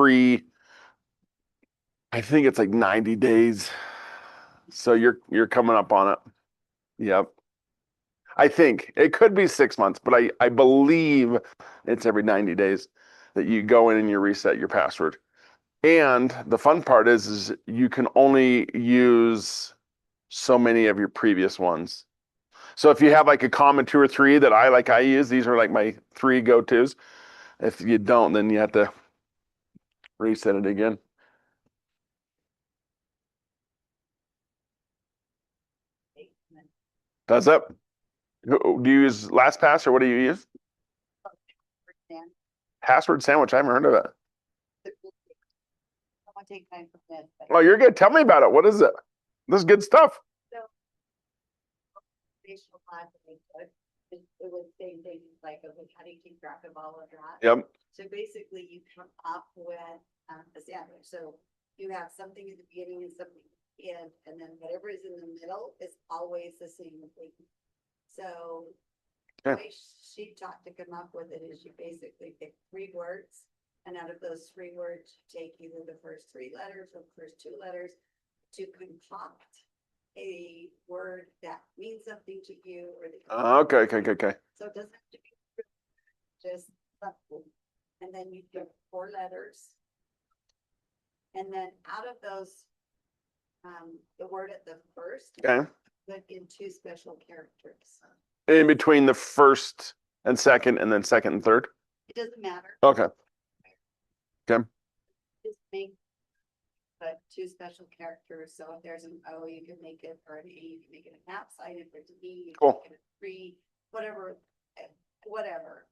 free, I think it's like 90 days. So you're coming up on it. Yep. I think it could be 6 months, but I believe it's every 90 days that you go in and you reset your password. And the fun part is you can only use so many of your previous ones. So if you have like a common two or three that I use, these are like my three go-tos. If you don't, then you have to reset it again. Does that? Do you use LastPass or what do you use? Password sandwich. I haven't heard of it. Oh, you're good. Tell me about it. What is it? This is good stuff. It was the same thing, like, okay, how do you keep track of all of that? Yep. So basically, you come up with a sandwich. So you have something at the beginning and something at the end, and then whatever is in the middle is always the same thing. So the way she taught to come up with it is you basically pick 3 words, and out of those 3 words, you take either the first 3 letters or the first 2 letters to concoct a word that means something to you or the Okay. so it doesn't have to be just something. And then you get 4 letters. And then out of those, the word at the first, put in 2 special characters. In between the first and second, and then second and third? It doesn't matter. Okay. Just make but 2 special characters. So if there's an O, you can make it, or an A, you can make it a half sign. If there's an E, you can make it a 3, whatever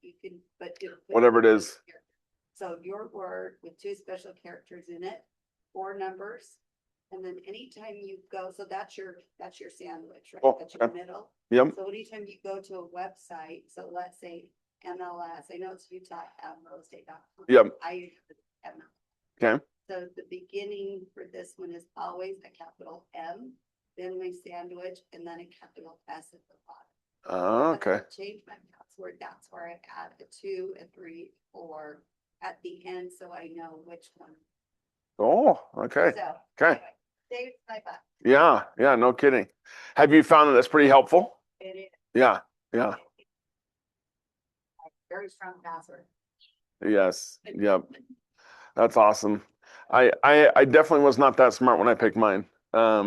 you can, but whatever it is. So your word with 2 special characters in it, 4 numbers, and then anytime you go, so that's your sandwich, right? That's your middle. Yep. So anytime you go to a website, so let's say MLS, I know it's Utah real estate.com. Yep. I use MLS. Okay. So the beginning for this one is always a capital M, then my sandwich, and then a capital S at the bottom. Oh, okay. Change my password. That's where I add a 2, a 3, 4 at the end, so I know which one. Oh, okay. So, okay. Anyway, my butt. Yeah, no kidding. Have you found that that's pretty helpful? It is. Yeah. Very strong password. Yes. Yep. That's awesome. I definitely was not that smart when I picked mine. I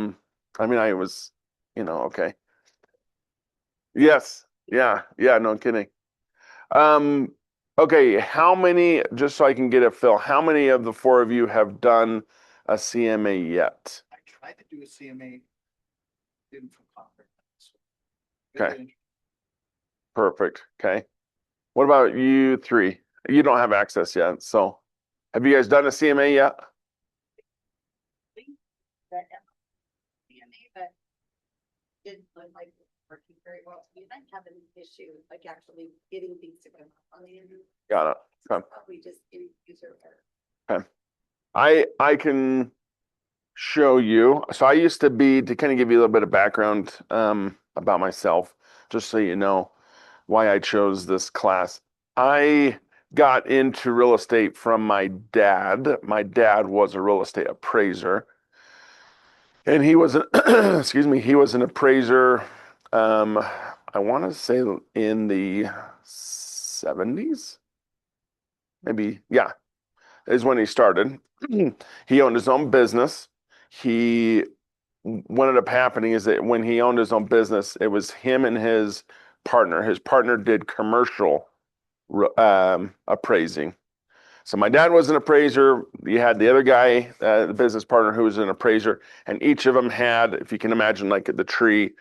mean, I was, okay. Yes. Yeah, no kidding. Okay, how many, just so I can get a feel, how many of the 4 of you have done a CMA yet? I tried to do a CMA, didn't feel confident. Okay. Perfect. Okay. What about you 3? You don't have access yet, so have you guys done a CMA yet? But didn't look like it was working very well. So you might have an issue, like actually getting things to come up on the internet. Got it. Okay. Probably just getting user Okay. error. I can show you. So I used to kind of give you a little bit of background about myself, just so you know why I chose this class. I got into real estate from my dad. My dad was a real estate appraiser. And he was he was an appraiser, I want to say in the 70s. Maybe, yeah, is when he started. He owned his own business. What ended up happening is that when he owned his own business, it was him and his partner. His partner did commercial appraising. So my dad was an appraiser. You had the other guy, the business partner, who was an appraiser, and each of them had, if you can imagine, like the tree,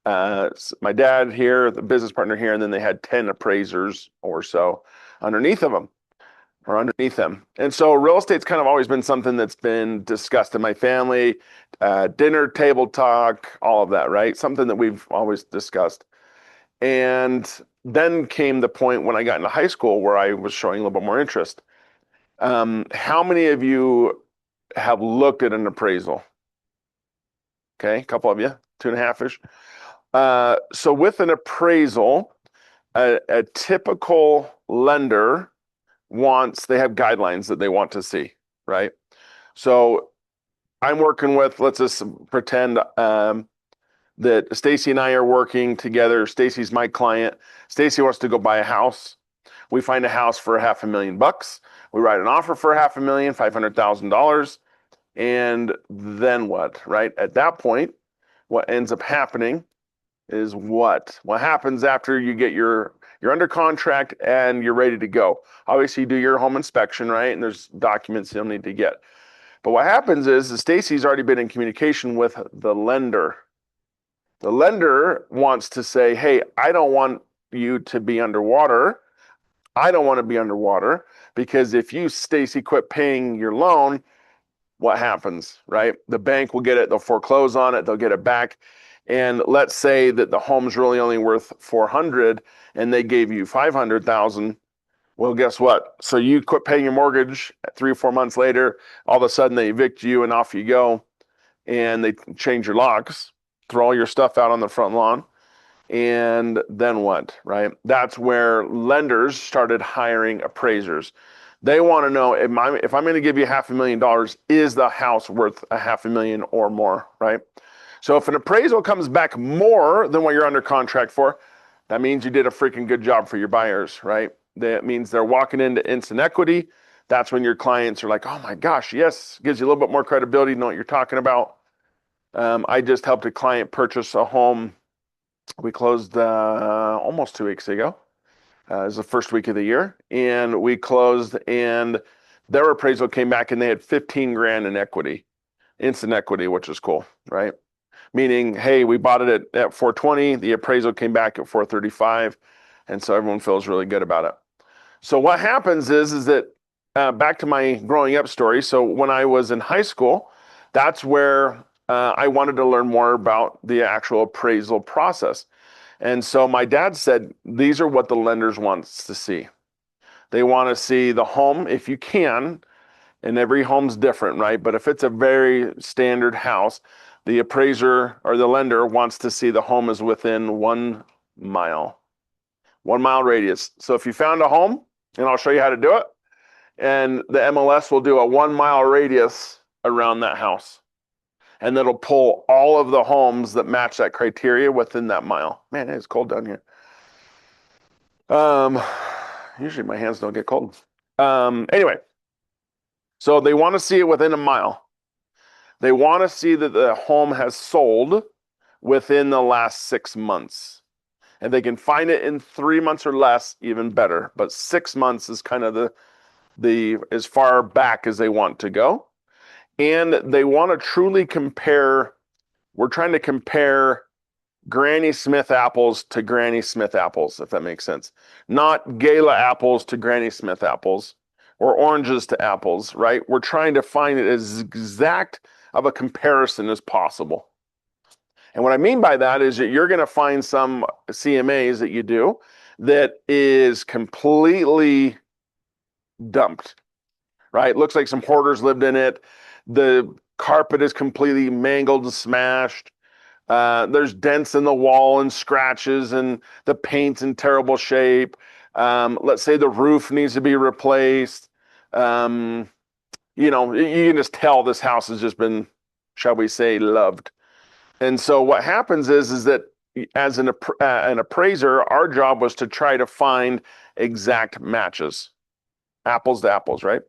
my dad here, the business partner here, and then they had 10 appraisers or so underneath them. And so real estate's kind of always been something that's been discussed in my family, dinner table talk, all of that, right? Something that we've always discussed. And then came the point when I got into high school where I was showing a little bit more interest. How many of you have looked at an appraisal? Okay, a couple of you, 2.5-ish. So with an appraisal, a typical lender they have guidelines that they want to see. right? So I'm working with, let's just pretend that Stacy and I are working together. Stacy's my client. Stacy wants to go buy a house. We find a house for $500,000. We write an offer for $500,000, $500,000. And then what, right? At that point, what ends up happening is what? What happens after you get you're under contract and you're ready to go? Obviously, you do your home inspection, right? And there's documents you'll need to get. But what happens is Stacy's already been in communication with the lender. The lender wants to say, hey, I don't want you to be underwater. I don't want to be underwater because if you, Stacy, quit paying your loan, what happens, right? The bank will get it, they'll foreclose on it, they'll get it back. And let's say that the home's really only worth 400 and they gave you 500,000. Well, guess what? So you quit paying your mortgage 3 or 4 months later, all of a sudden they evict you and off you go and they change your locks, throw all your stuff out on the front lawn. And then what, right? That's where lenders started hiring appraisers. They want to know if I'm going to give you $500,000, is the house worth $500,000 or more, right? So if an appraisal comes back more than what you're under contract for, that means you did a freaking good job for your buyers, right? That means they're walking into instant equity. That's when your clients are like, oh my gosh, yes, gives you a little bit more credibility to know what you're talking about. I just helped a client purchase a home. We closed almost 2 weeks ago. It was the first week of the year. And we closed and their appraisal came back and they had 15 grand in equity, instant equity, which is cool, right? Meaning, hey, we bought it at 420. The appraisal came back at 435. And so everyone feels really good about it. So what happens is that back to my growing up story. So when I was in high school, that's where I wanted to learn more about the actual appraisal process. And so my dad said, these are what the lenders wants to see. They want to see the home, if you can, and every home's different, right? But if it's a very standard house, the appraiser or the lender wants to see the home is within 1 mile, 1 mile radius. So if you found a home, and I'll show you how to do it, and the MLS will do a 1 mile radius around that house. And that'll pull all of the homes that match that criteria within that mile. Man, it's cold down here. Usually my hands don't get cold. Anyway, so they want to see it within a mile. They want to see that the home has sold within the last 6 months. And they can find it in 3 months or less, even better. But 6 months is kind of the as far back as they want to go. And they want to truly compare. We're trying to compare Granny Smith apples to Granny Smith apples, if that makes sense. Not Gala apples to Granny Smith apples or oranges to apples, right? We're trying to find it as exact of a comparison as possible. And what I mean by that is that you're going to find some CMAs that you do that is completely dumped, right? Looks like some hoarders lived in it. The carpet is completely mangled and smashed. There's dents in the wall and scratches, and the paint's in terrible shape. Let's say the roof needs to be replaced. You can just tell this house has just been, shall we say, loved. And so what happens is that as an appraiser, our job was to try to find exact matches, apples to apples, right?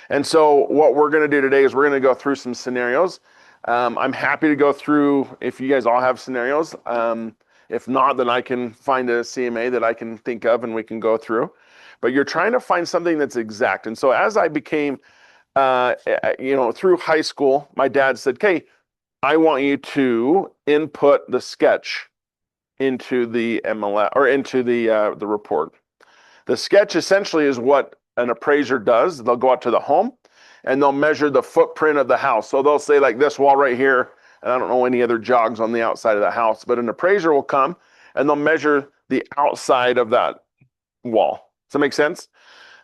And so what we're going to do today is we're going to go through some scenarios. I'm happy to go through if you guys all have scenarios. If not, then I can find a CMA that I can think of and we can go through. But you're trying to find something that's exact. And so as I became, through high school, my dad said, "Okay, I want you to input the sketch into the MLS or into the report." The sketch essentially is what an appraiser does. They'll go out to the home and they'll measure the footprint of the house. So they'll say like this wall right here, and I don't know any other jogs on the outside of the house, but an appraiser will come and they'll measure the outside of that wall. Does that make sense?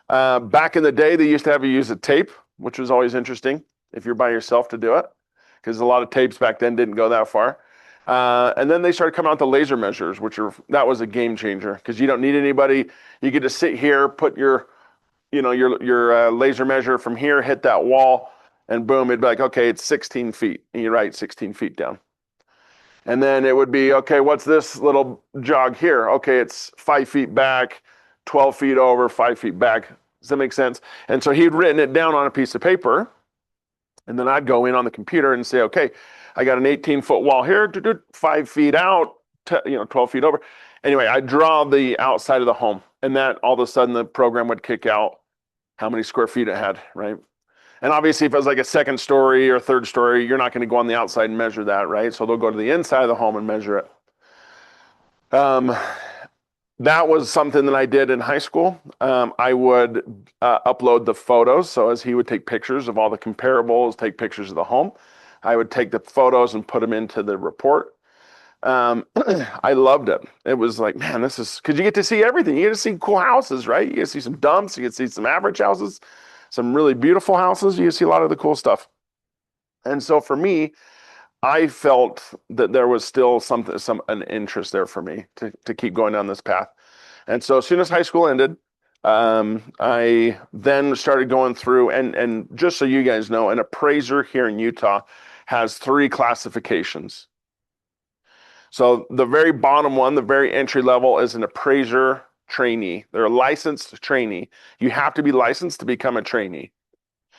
Back in the day, they used to have you use a tape, which was always interesting if you're by yourself to do it, because a lot of tapes back then didn't go that far. And then they started coming out the laser measures, that was a game changer because you don't need anybody. You get to sit here, put your your laser measure from here, hit that wall, and boom, it'd be like, okay, it's 16 feet. And you write 16 feet down. And then it would be, okay, what's this little jog here? Okay, it's 5 feet back, 12 feet over, 5 feet back. Does that make sense? And so he'd written it down on a piece of paper. And then I'd go in on the computer and say, okay, I got an 18-foot wall here, 5 feet out, 12 feet over. Anyway, I draw the outside of the home, and that all of a sudden the program would kick out how many square feet it had, right? And obviously, if it was like a second story or third story, you're not going to go on the outside and measure that, right? So they'll go to the inside of the home and measure it. That was something that I did in high school. I would upload the photos. So as he would take pictures of all the comparables, take pictures of the home, I would take the photos and put them into the report. I loved it. It was like, man, this is, because you get to see everything. You get to see cool houses, right? You get to see some dumps. You get to see some average houses, some really beautiful houses. You get to see a lot of the cool stuff. And so for me, I felt that there was still an interest there for me to keep going down this path. And so as soon as high school ended, I then started going through, and just so you guys know, an appraiser here in Utah has 3 classifications. So the very bottom one, the very entry level, is an appraiser trainee. They're a licensed trainee. You have to be licensed to become a trainee.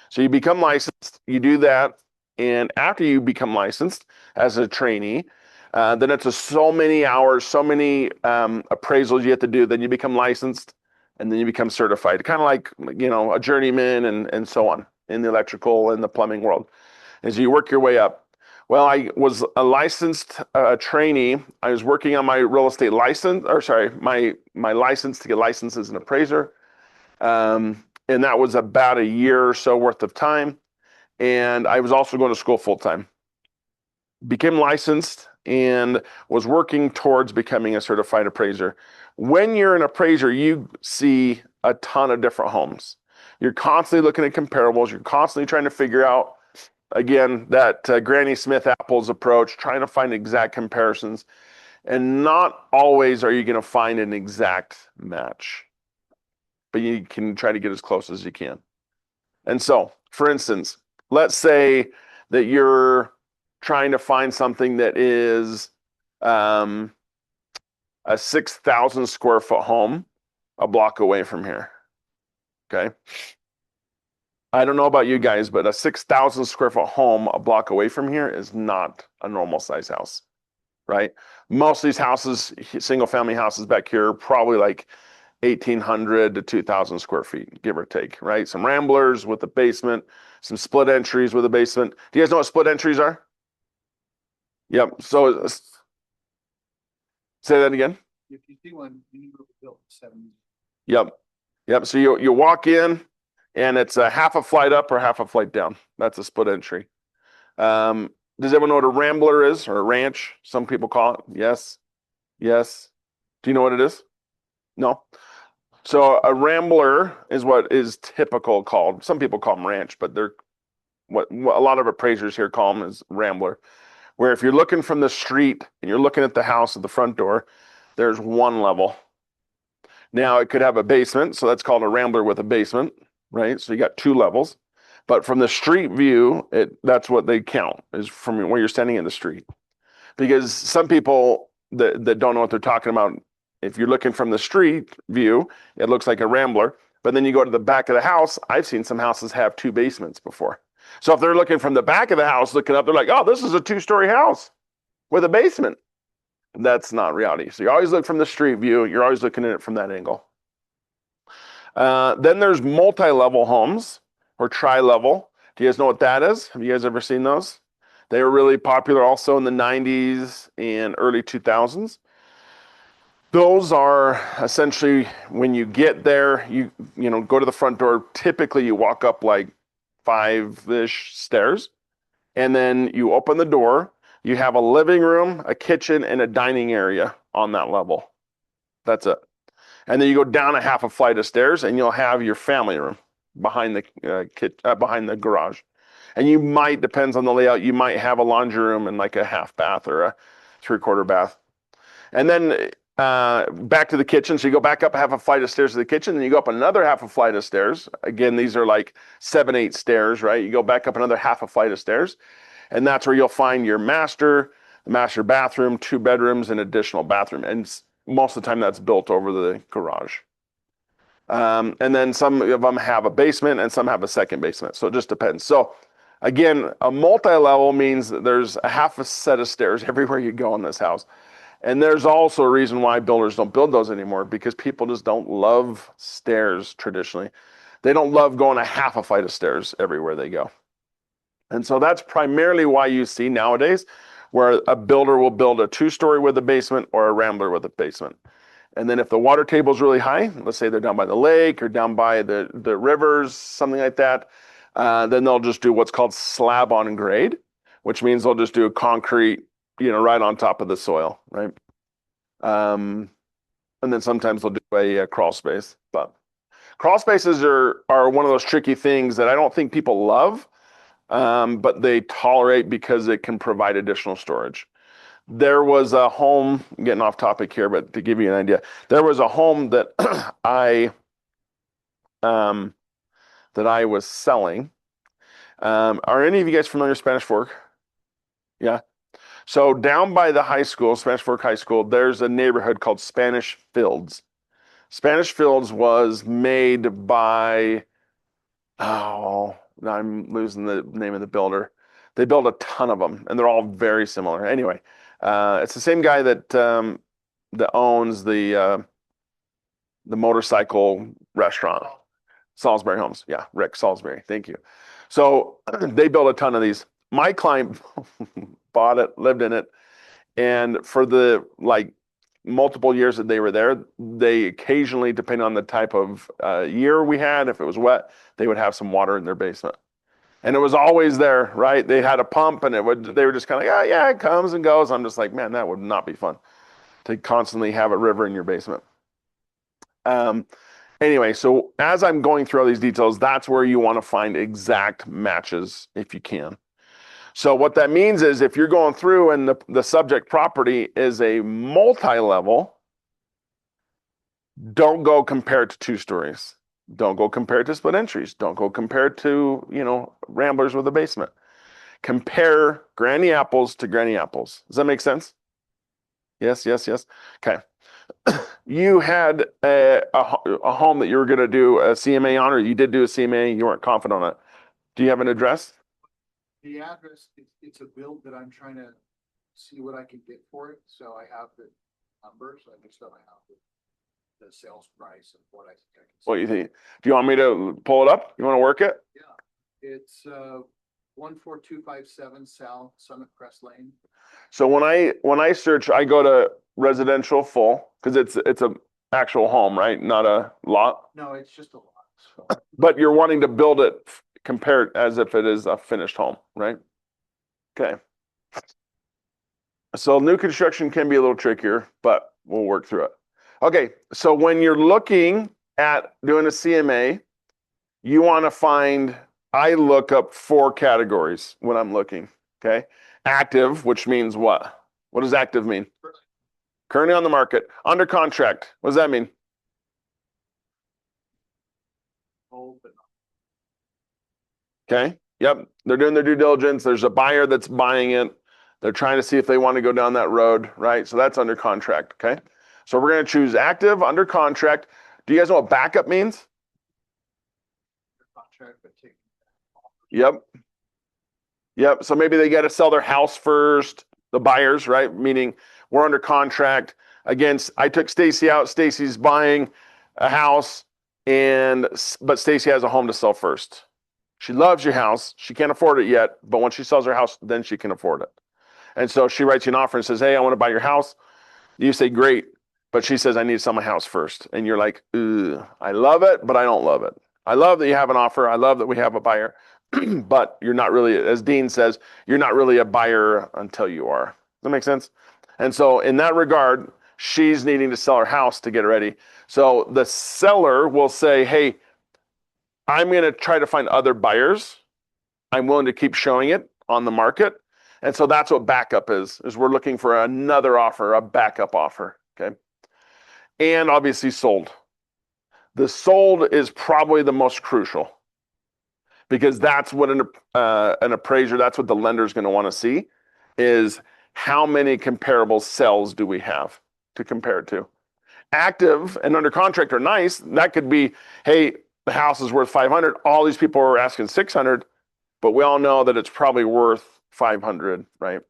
So you become licensed, you do that, and after you become licensed as a trainee, then it's so many hours, so many appraisals you have to do. Then you become licensed, and then you become certified. Kind of like a journeyman and so on in the electrical and the plumbing world, as you work your way up. Well, I was a licensed trainee. I was working on my real estate license, or sorry, my license to get licensed as an appraiser. And that was about a year or so worth of time. And I was also going to school full time. Became licensed and was working towards becoming a certified appraiser. When you're an appraiser, you see a ton of different homes. You're constantly looking at comparables. You're constantly trying to figure out, again, that Granny Smith apples approach, trying to find exact comparisons. And not always are you going to find an exact match, but you can try to get as close as you can. And so, for instance, let's say that you're trying to find something that is a 6,000 square foot home a block away from here. Okay. I don't know about you guys, but a 6,000 square foot home a block away from here is not a normal size house, right? Most of these houses, single family houses back here, are probably like 1,800 to 2,000 square feet, give or take, right? Some ramblers with a basement, some split entries with a basement. Do you guys know what split entries are? Yep. So say that again. If you see one, you need to build 70. Yep. So you walk in, and it's a half a flight up or half a flight down. That's a split entry. Does everyone know what a rambler is, or a ranch? Some people call it. Yes. Do you know what it is? No. So a rambler is what is typical called. Some people call them ranch, but they're what a lot of appraisers here call them is rambler. Where if you're looking from the street and you're looking at the house at the front door, there's one level. Now it could have a basement, so that's called a rambler with a basement, right? So you got 2 levels. But from the street view, that's what they count, is from where you're standing in the street. Because some people that don't know what they're talking about, if you're looking from the street view, it looks like a rambler. But then you go to the back of the house, I've seen some houses have 2 basements before. So if they're looking from the back of the house, looking up, they're like, oh, this is a 2-story house with a basement. That's not reality. So you always look from the street view. You're always looking at it from that angle. Then there's multi-level homes, or tri-level. Do you guys know what that is? Have you guys ever seen those? They were really popular also in the 90s and early 2000s. Those are essentially, when you get there, you go to the front door. Typically, you walk up like 5-ish stairs, and then you open the door. You have a living room, a kitchen, and a dining area on that level. That's it. And then you go down a half a flight of stairs, and you'll have your family room behind the garage. And you might, depends on the layout, you might have a laundry room and like a half bath or a 3/4 bath. And then back to the kitchen. So you go back up half a flight of stairs to the kitchen, then you go up another half a flight of stairs. Again, these are like 7, 8 stairs, right? You go back up another half a flight of stairs, and that's where you'll find your master bathroom, 2 bedrooms, and additional bathroom. And most of the time that's built over the garage. And then some of them have a basement and some have a second basement. So it just depends. So again, a multi-level means that there's a half a set of stairs everywhere you go in this house. And there's also a reason why builders don't build those anymore, because people just don't love stairs traditionally. They don't love going a half a flight of stairs everywhere they go. And so that's primarily why you see nowadays where a builder will build a 2-story with a basement or a rambler with a basement. And then if the water table is really high, let's say they're down by the lake or down by the rivers, something like that, then they'll just do what's called slab on grade, which means they'll just do a concrete, right on top of the soil, right? And then sometimes they'll do a crawl space. But crawl spaces are one of those tricky things that I don't think people love, but they tolerate because it can provide additional storage. There was a home, getting off topic here, but to give you an idea, there was a home that I was selling. Are any of you guys familiar with Spanish Fork? Yeah. So down by the high school, Spanish Fork High School, there's a neighborhood called Spanish Fields. Spanish Fields was made by, oh, I'm losing the name of the builder. They built a ton of them, and they're all very similar. Anyway, it's the same guy that owns the motorcycle restaurant, Salisbury Homes. Yeah, Rick Salisbury. Thank you. So they built a ton of these. My client bought it, lived in it, and for the multiple years that they were there, they occasionally, depending on the type of year we had, if it was wet, they would have some water in their basement. And it was always there, right? They had a pump, and they were just kind of like, oh, yeah, it comes and goes. I'm just like, man, that would not be fun to constantly have a river in your basement. Anyway, so as I'm going through all these details, that's where you want to find exact matches if you can. So what that means is if you're going through and the subject property is a multi-level, don't go compare it to 2 stories. Don't go compare it to split entries. Don't go compare it to, ramblers with a basement. Compare granny apples to granny apples. Does that make sense? Yes, yes, yes. Okay. You had a home that you were going to do a CMA on, or you did do a CMA, you weren't confident on it. Do you have an address? The address, it's a build that I'm trying to see what I can get for it. So I have the numbers. I just don't have the sales price of what I think I can. What do you think? Do you want me to pull it up? You want to work it? Yeah, it's 14257 South Summit Crest Lane. So when I search, I go to residential full because it's a actual home, right? Not a lot. No, it's just a lot. So. But you're wanting to build it, compare it as if it is a finished home, right? Okay. So new construction can be a little trickier, but we'll work through it. Okay, so when you're looking at doing a CMA, you want to find, I look up 4 categories when I'm looking, okay? Active, which means what? What does active mean? Currently on the market. Under contract, what does that mean? Okay, yep, they're doing their due diligence. There's a buyer that's buying it. They're trying to see if they want to go down that road, right? So that's under contract, okay? So we're going to choose active, under contract. Do you guys know what backup means? Yep. Yep. So maybe they got to sell their house first, the buyers, right? Meaning we're under contract. Again, I took Stacy out. Stacy's buying a house, but Stacy has a home to sell first. She loves your house. She can't afford it yet, but when she sells her house, then she can afford it. And so she writes you an offer and says, hey, I want to buy your house. You say, great. But she says, I need to sell my house first. And you're like, I love it, but I don't love it. I love that you have an offer. I love that we have a buyer, but you're not really, as Dean says, you're not really a buyer until you are. Does that make sense? And so in that regard, she's needing to sell her house to get ready. So the seller will say, hey, I'm going to try to find other buyers. I'm willing to keep showing it on the market. And so that's what backup is we're looking for another offer, a backup offer, okay? and obviously sold. The sold is probably the most crucial because that's what an appraiser, that's what the lender is going to want to see is how many comparable sales do we have to compare it to. Active and under contract are nice. That could be, hey, the house is worth 500. All these people are asking 600, but we all know that it's probably worth 500, right?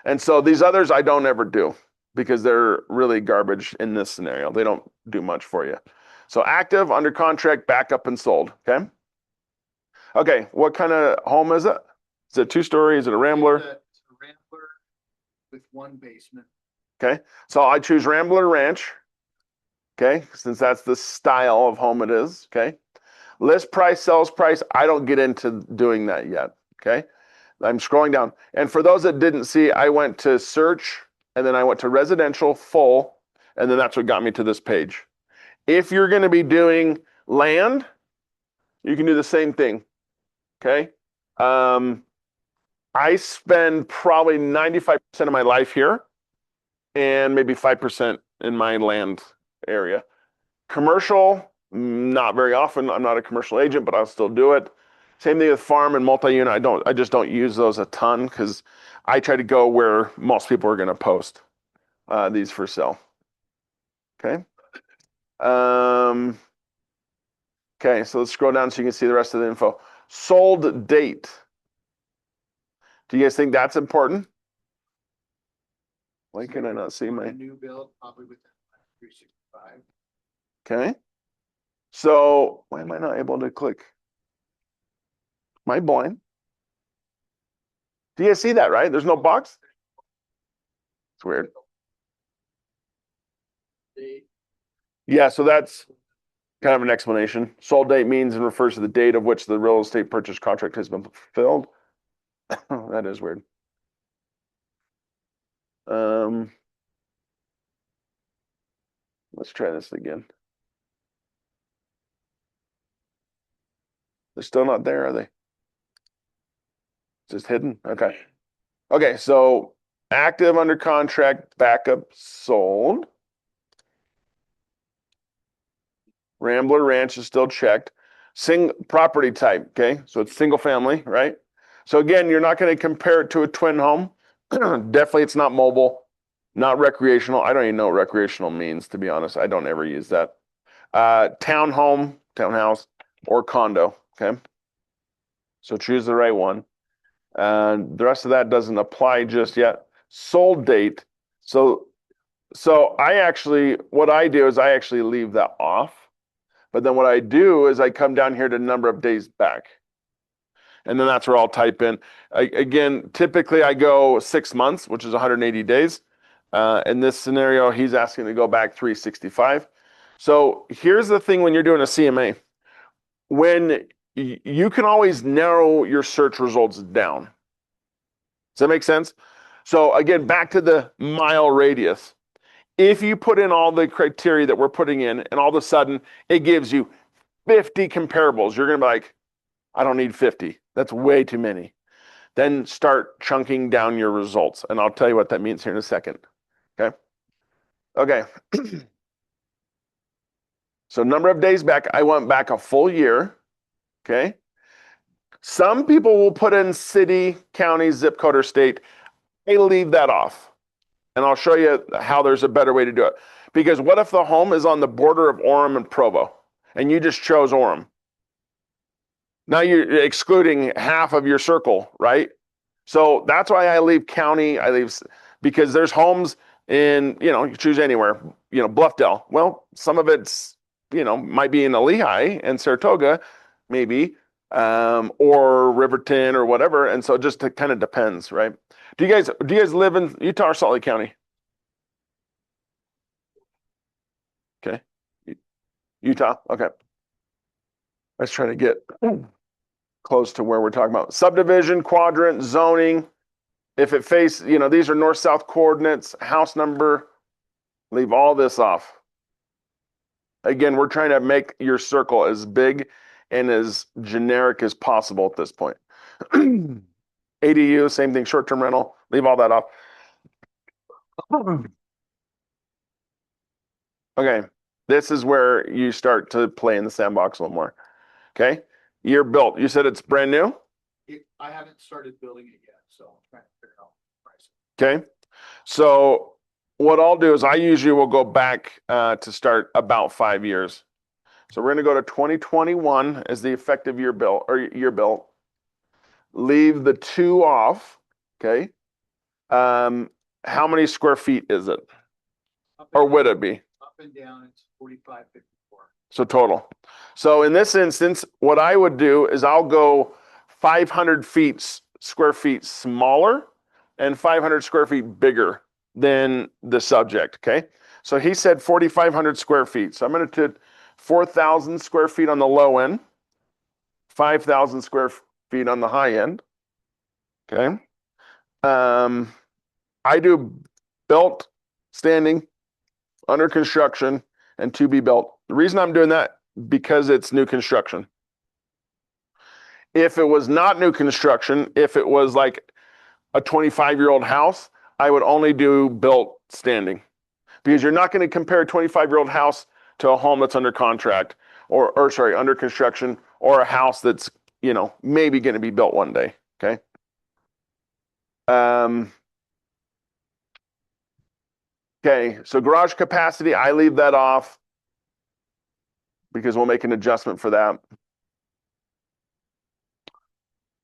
And so these others I don't ever do because they're really garbage in this scenario. They don't do much for you. So active, under contract, backup, and sold, okay? Okay, what kind of home is it? Is it a two-story? Is it a Rambler? It's a Rambler with one basement. Okay, so I choose Rambler Ranch, okay, since that's the style of home it is, okay? List price, sales price, I don't get into doing that yet, okay? I'm scrolling down. And for those that didn't see, I went to search, and then I went to residential, full, and then that's what got me to this page. If you're going to be doing land, you can do the same thing, okay? I spend probably 95% of my life here and maybe 5% in my land area. Commercial, not very often. I'm not a commercial agent, but I'll still do it. Same thing with farm and multi-unit. I just don't use those a ton because I try to go where most people are going to post these for sale. Okay. Okay, so let's scroll down so you can see the rest of the info. Sold date. Do you guys think that's important? Why can I not see my? New build, probably within 365. Okay. So why am I not able to click? Am I blind? Do you guys see that, right? There's no box? It's weird. Yeah, so that's kind of an explanation. Sold date means and refers to the date of which the real estate purchase contract has been fulfilled. That is weird. Let's try this again. They're still not there, are they? Just hidden? Okay. Okay, so active, under contract, backup, sold. Rambler Ranch is still checked. Property type, okay? So it's single family, right? So again, you're not going to compare it to a twin home. Definitely it's not mobile, not recreational. I don't even know what recreational means, to be honest. I don't ever use that. Townhome, townhouse, or condo, okay? So choose the right one. The rest of that doesn't apply just yet. Sold date. So I actually, what I do is I actually leave that off. But then what I do is I come down here to number of days back. And then that's where I'll type in. Again, typically I go 6 months, which is 180 days. In this scenario, he's asking to go back 365. So here's the thing when you're doing a CMA. When you can always narrow your search results down. Does that make sense? So again, back to the mile radius. If you put in all the criteria that we're putting in, and all of a sudden it gives you 50 comparables, you're going to be like, I don't need 50. That's way too many. Then start chunking down your results. And I'll tell you what that means here in a second. Okay. Okay. So number of days back, I went back a full year. Okay. Some people will put in city, county, zip code, or state. I leave that off. And I'll show you how there's a better way to do it. Because what if the home is on the border of Orem and Provo, and you just chose Orem? Now you're excluding half of your circle, right? So that's why I leave county, because there's homes in, you choose anywhere, Bluffdale. Well, some of it's, might be in the Lehigh and Saratoga, maybe, or Riverton or whatever. And so it just kind of depends, right? Do you guys live in Utah or Salt Lake County? Okay. Utah. Okay. Let's try to get close to where we're talking about. Subdivision, quadrant, zoning. If it faces, these are north-south coordinates, house number, leave all this off. Again, we're trying to make your circle as big and as generic as possible at this point. ADU, same thing, short-term rental, leave all that off. Okay. This is where you start to play in the sandbox a little more. Okay. You're built. You said it's brand new. I haven't started building it yet, so I'm trying to figure out price. Okay. So what I'll do is I usually will go back to start about 5 years. So we're going to go to 2021 as the effective year built or year built. Leave the 2 off. Okay. How many square feet is it? Or would it be? Up and down, it's 4554. So total. So in this instance, what I would do is I'll go 500 square feet smaller and 500 square feet bigger than the subject. Okay. So he said 4,500 square feet. So I'm going to do 4,000 square feet on the low end, 5,000 square feet on the high end. Okay. I do built, standing, under construction, and to be built. The reason I'm doing that, because it's new construction. If it was not new construction, if it was like a 25-year-old house, I would only do built standing. Because you're not going to compare a 25-year-old house to a home that's under contract or sorry, under construction, or a house that's, you know, maybe going to be built one day. Okay. Okay, so garage capacity, I leave that off because we'll make an adjustment for that.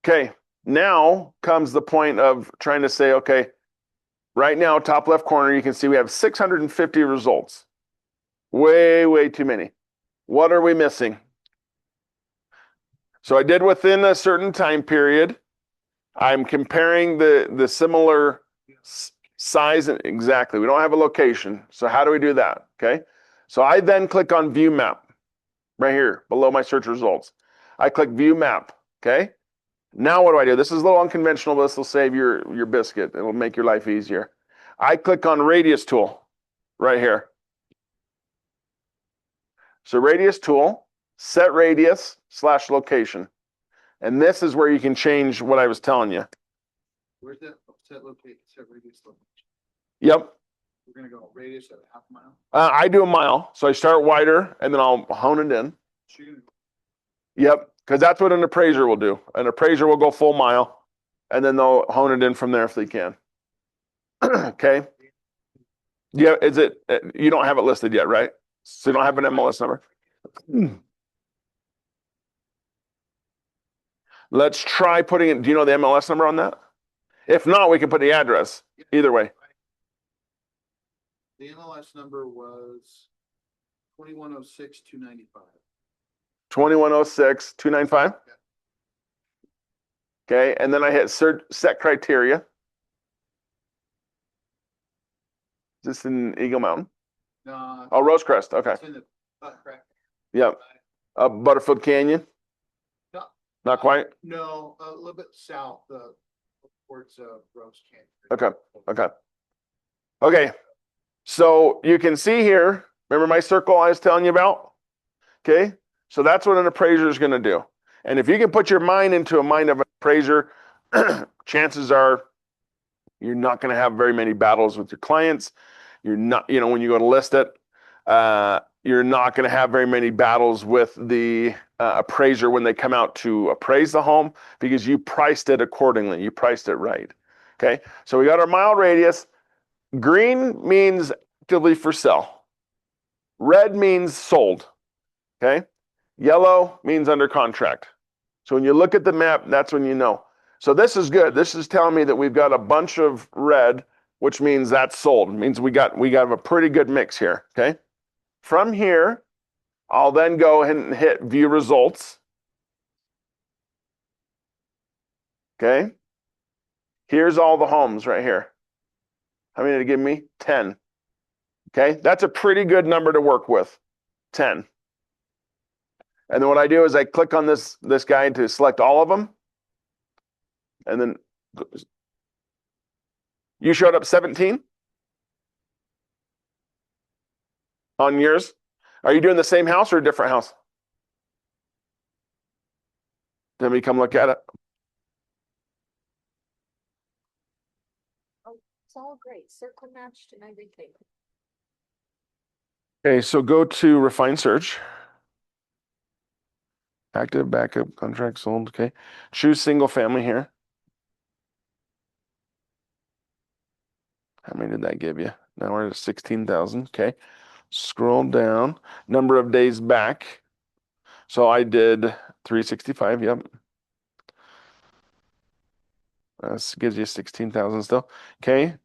Okay, now comes the point of trying to say, okay, right now, top left corner, you can see we have 650 results. Way, way too many. What are we missing? So I did within a certain time period. I'm comparing the similar size. Exactly. We don't have a location. So how do we do that? Okay. So I then click on view map right here below my search results. I click view map. Okay. Now what do I do? This is a little unconventional, but this will save your biscuit. It will make your life easier. I click on radius tool right here. So radius tool, set radius / location. And this is where you can change what I was telling you. Where's that set radius location? Yep. We're gonna go radius at a half mile. I do a mile. So I start wider and then I'll hone it in. So you're gonna go Yep. Because that's what an appraiser will do. An appraiser will go full mile and then they'll hone it in from there if they can. Okay. Yeah. Is it, you don't have it listed yet, right? So you don't have an MLS number? Let's try putting it. Do you know the MLS number on that? If not, we can put the address. Either way. The MLS number was 2106-295. 2106-295. Okay, and then I hit set criteria. Is this in Eagle Mountain? No. Oh, Rosecrest. Okay. It's in the correct. Yep. Butterfield Canyon. No. Not quite. No, a little bit south, towards Rose Canyon. Okay. Okay. Okay. So you can see here. Remember my circle I was telling you about? Okay. So that's what an appraiser is going to do. And if you can put your mind into a mind of an appraiser, chances are you're not going to have very many battles with your clients. You're not, you know, when you go to list it, you're not going to have very many battles with the appraiser when they come out to appraise the home because you priced it accordingly. You priced it right. Okay. So we got our mile radius. Green means actively for sale. Red means sold. Okay. Yellow means under contract. So when you look at the map, that's when you know. So this is good. This is telling me that we've got a bunch of red, which means that's sold. It means we got a pretty good mix here. Okay. From here, I'll then go ahead and hit view results. Okay. Here's all the homes right here. How many did it give me? 10. Okay. That's a pretty good number to work with. 10. And then what I do is I click on this guy to select all of them. And then you showed up 17 on yours. Are you doing the same house or a different house? Let me come look at it. Oh, it's all great. Circle matched and everything. Okay, so go to refine search. Active, backup, contract sold, okay. Choose single family here. How many did that give you? Now we're at 16,000, okay. Scroll down, number of days back. So I did 365, yep. This gives you 16,000 still. Okay,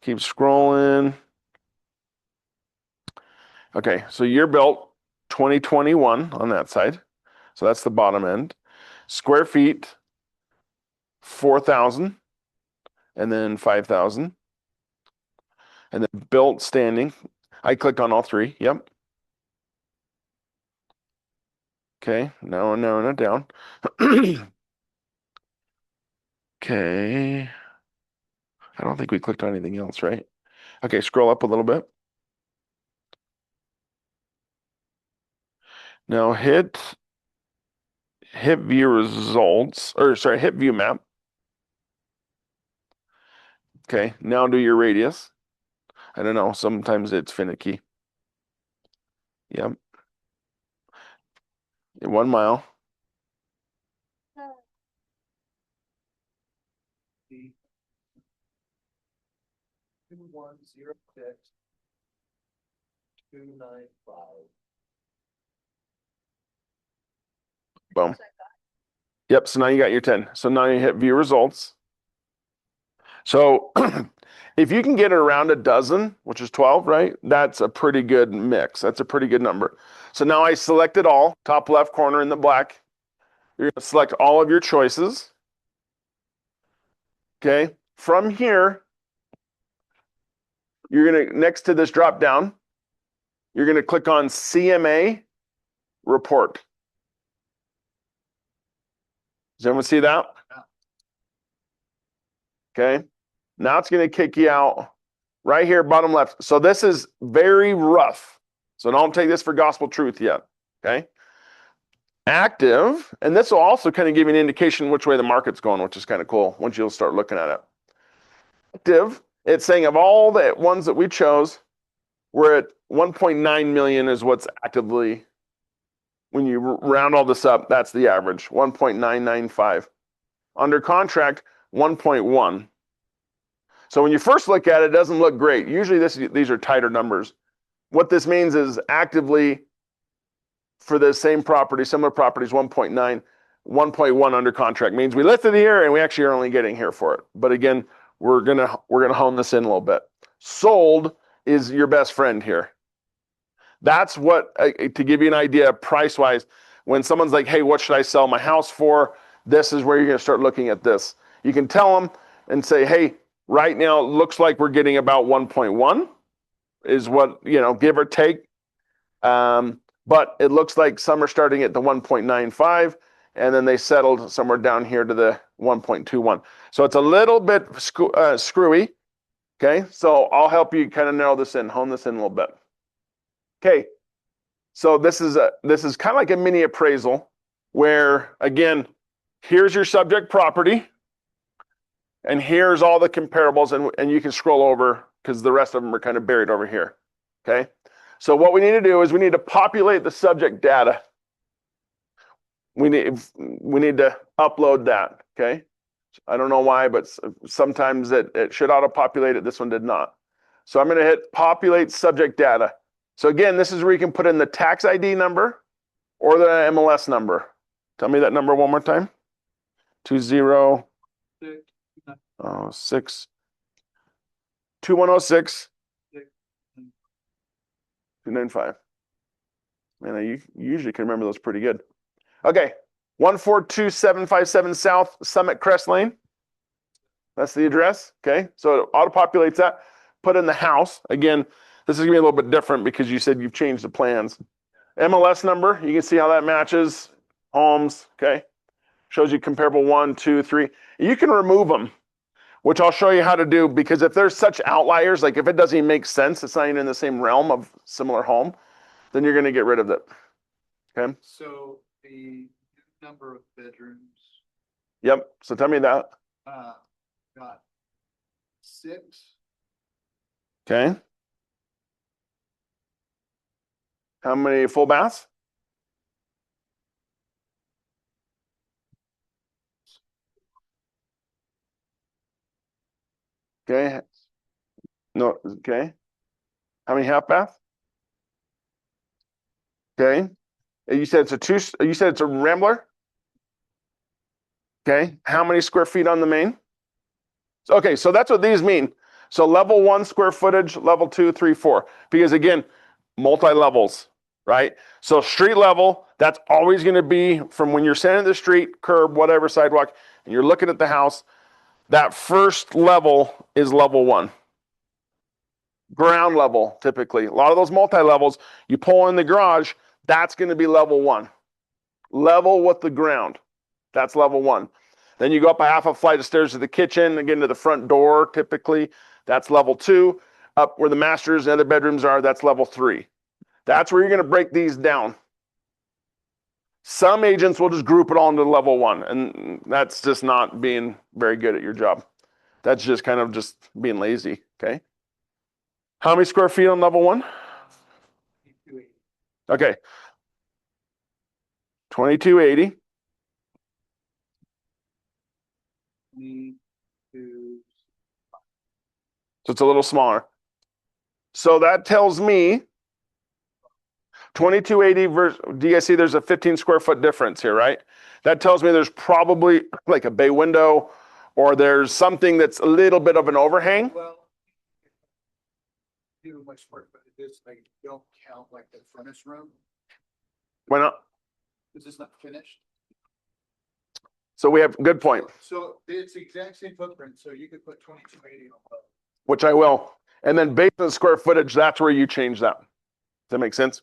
keep scrolling. Okay, so year built 2021 on that side. So that's the bottom end. Square feet, 4,000, and then 5,000. And then built standing. I clicked on all three, yep. Okay, now narrowing it down. Okay. I don't think we clicked on anything else, right? Okay, scroll up a little bit. Now hit view results, or sorry, hit view map. Okay, now do your radius. I don't know, sometimes it's finicky. Yep. 1 mile. The 2106 295. Boom. Yep, so now you got your 10. So now you hit view results. So if you can get it around a dozen, which is 12, right? That's a pretty good mix. That's a pretty good number. So now I selected all, top left corner in the black. You're gonna select all of your choices. Okay, from here, you're gonna, next to this drop down, you're gonna click on CMA report. Does everyone see that? Okay, now it's gonna kick you out right here, bottom left. So this is very rough. So don't take this for gospel truth yet, okay? Active, and this will also kind of give you an indication which way the market's going, which is kind of cool once you'll start looking at it. Active, it's saying of all the ones that we chose, we're at 1.9 million is what's actively, when you round all this up, that's the average, 1.995. Under contract, 1.1. So when you first look at it, it doesn't look great. Usually these are tighter numbers. What this means is actively for the same property, similar properties, 1.9, 1.1 under contract means we listed here and we actually are only getting here for it. But again, we're gonna hone this in a little bit. Sold is your best friend here. That's what, to give you an idea price wise, when someone's like, hey, what should I sell my house for? This is where you're gonna start looking at this. You can tell them and say, hey, right now it looks like we're getting about 1.1 is what, you know, give or take. But it looks like some are starting at the 1.95 and then they settled somewhere down here to the 1.21. So it's a little bit screwy. Okay, so I'll help you kind of narrow this in, hone this in a little bit. Okay, so this is kind of like a mini appraisal where, again, here's your subject property and here's all the comparables, and you can scroll over because the rest of them are kind of buried over here. Okay, so what we need to do is we need to populate the subject data. We need to upload that. Okay, I don't know why, but sometimes it should auto-populate it. This one did not. So I'm going to hit populate subject data. So again, this is where you can put in the tax ID number or the MLS number. Tell me that number one more time. 2006 2106 295. Man, you usually can remember those pretty good. Okay, 142757 South Summit Crest Lane. That's the address. Okay, so it auto-populates that. Put in the house. Again, this is gonna be a little bit different because you said you've changed the plans. MLS number, you can see how that matches. Homes, okay. Shows you comparable 1, 2, 3. You can remove them, which I'll show you how to do, because if there's such outliers, like if it doesn't even make sense, it's not even in the same realm of similar home, then you're gonna get rid of it. Okay. So the number of bedrooms, Yep. So tell me that. got 6. Okay. How many full baths? Okay. No, okay. How many half baths? Okay. You said it's a two, you said it's a Rambler? Okay. How many square feet on the main? Okay, so that's what these mean. So level 1 square footage, level 2, 3, 4. Because again, multi-levels, right? So street level, that's always going to be from when you're standing at the street, curb, whatever, sidewalk, and you're looking at the house, that first level is level 1. Ground level, typically. A lot of those multi-levels, you pull in the garage, that's going to be level 1. Level with the ground. That's level 1. Then you go up a half a flight of stairs to the kitchen, again to the front door, typically. That's level 2. Up where the masters and other bedrooms are, that's level 3. That's where you're going to break these down. Some agents will just group it all into level 1, and that's just not being very good at your job. That's just kind of just being lazy, okay? How many square feet on level 1? Okay. 2280. So it's a little smaller. So that tells me 2280 versus, do you guys see there's a 15 square foot difference here, right? That tells me there's probably like a bay window or there's something that's a little bit of an overhang. Well, do much work, but it is like, don't count like the furnace room. Why not? This is not finished. So we have, good point, So it's the exact same footprint, so you could put 2280 on both. which I will. And then based on square footage, that's where you change that. Does that make sense?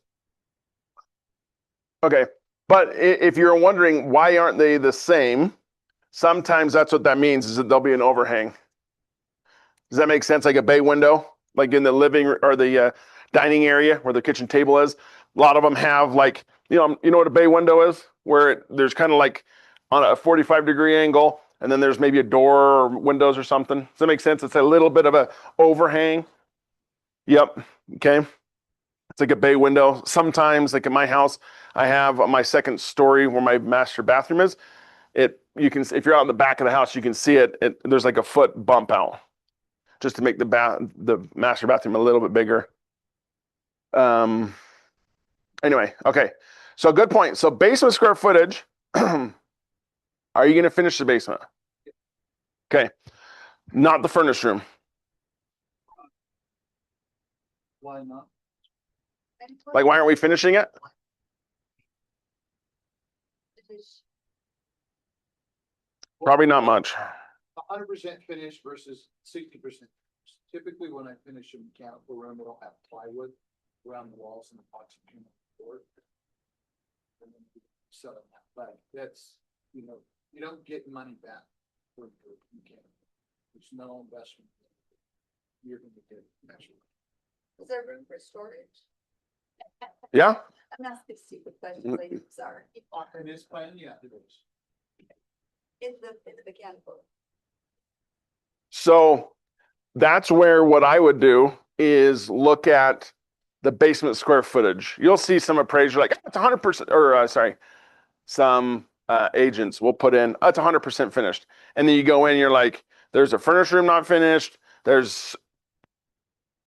Okay. But if you're wondering why aren't they the same, sometimes that's what that means is that there'll be an overhang. Does that make sense? Like a bay window, like in the living or the dining area where the kitchen table is. A lot of them have like, you know what a bay window is? Where there's kind of like on a 45-degree angle, and then there's maybe a door or windows or something. Does that make sense? It's a little bit of a overhang. Yep. Okay. It's like a bay window. Sometimes, like in my house, I have my second story where my master bathroom is. You can, if you're out in the back of the house, you can see it. There's like a foot bump out, just to make the master bathroom a little bit bigger. Anyway, okay. So good point. So basement square footage. Are you going to finish the basement? Okay. Not the furnace room. Why not? Like, why aren't we finishing it? Probably not much. 100% finished versus 60%. Typically, when I finish a mechanical room, it'll have plywood around the walls and epoxy paint on the floor. And then sell it that. But that's, you don't get money back for mechanical. There's no investment. You're going to get measurement. Is there room for storage? Yeah. I'm asking stupid questions, I'm sorry. In this plan, yeah, it is. In the mechanical. So that's where what I would do is look at the basement square footage. You'll see some appraiser like it's 100%, or some agents will put in it's 100% finished, and then you go in, you're like, there's a furnace room not finished, there's